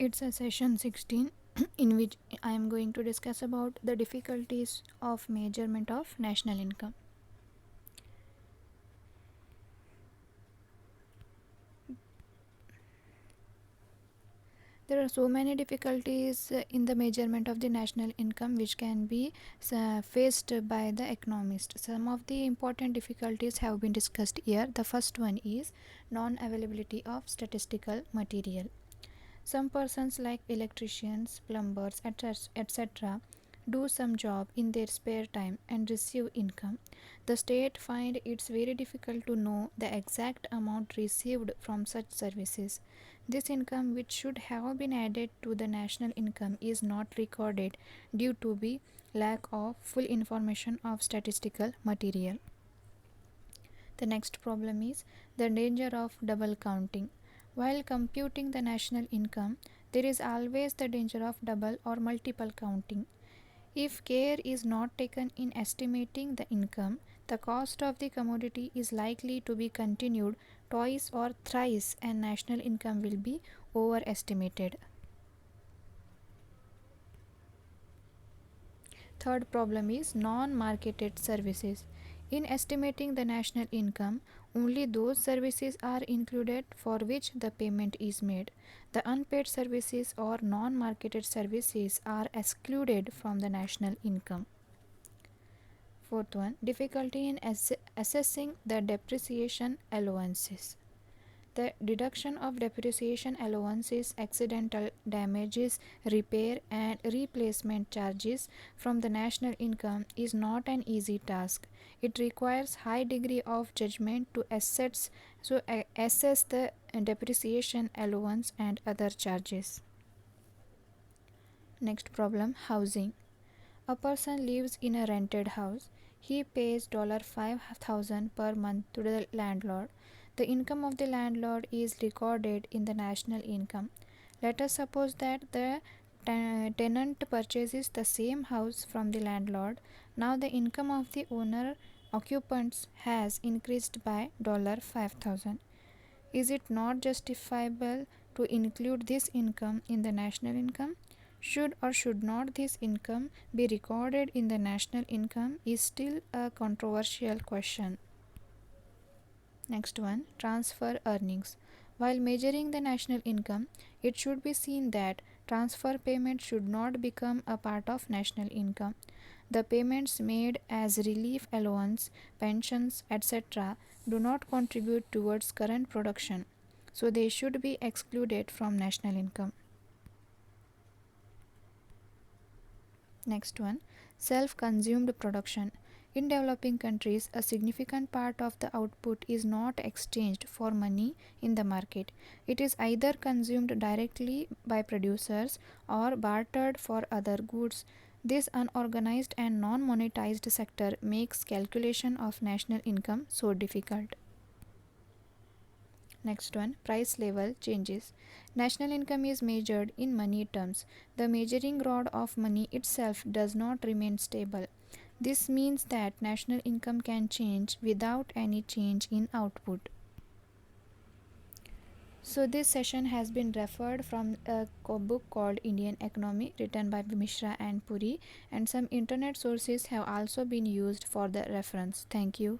It's a session 16 in which I am going to discuss about the difficulties of measurement of national income. There are so many difficulties in the measurement of the national income which can be faced by the economist. Some of the important difficulties have been discussed here. The first one is non-availability of statistical material. Some persons like electricians, plumbers, etc. do some job in their spare time and receive income. The state find it's very difficult to know the exact amount received from such services. This income, which should have been added to the national income, is not recorded due to the lack of full information of statistical material. The next problem is the danger of double counting. While computing the national income, there is always the danger of double or multiple counting. If care is not taken in estimating the income, the cost of the commodity is likely to be continued twice or thrice, and national income will be overestimated. Third problem is non-marketed services. In estimating the national income, only those services are included for which the payment is made. The unpaid services or non-marketed services are excluded from the national income. Fourth one, difficulty in assessing the depreciation allowances. The deduction of depreciation allowances, accidental damages, repair and replacement charges from the national income is not an easy task. It requires high degree of judgment to assess the depreciation allowance and other charges. Next problem, housing. A person lives in a rented house. He pays $5,000 per month to the landlord. The income of the landlord is recorded in the national income. Let us suppose that the tenant purchases the same house from the landlord. Now the income of the owner occupants has increased by $5,000. Is it not justifiable to include this income in the national income? Should or should not this income be recorded in the national income is still a controversial question. Next one, transfer earnings. While measuring the national income, it should be seen that transfer payment should not become a part of national income. The payments made as relief allowance, pensions, etc. do not contribute towards current production, so they should be excluded from national income. Next one, self-consumed production. In developing countries, a significant part of the output is not exchanged for money in the market. It is either consumed directly by producers or bartered for other goods. This unorganized and non-monetized sector makes calculation of national income so difficult. Next one, price level changes. National income is measured in money terms. The measuring rod of money itself does not remain stable. This means that national income can change without any change in output. So this session has been referred from a book called Indian Economy written by Mishra and Puri, and some internet sources have also been used for the reference. Thank you.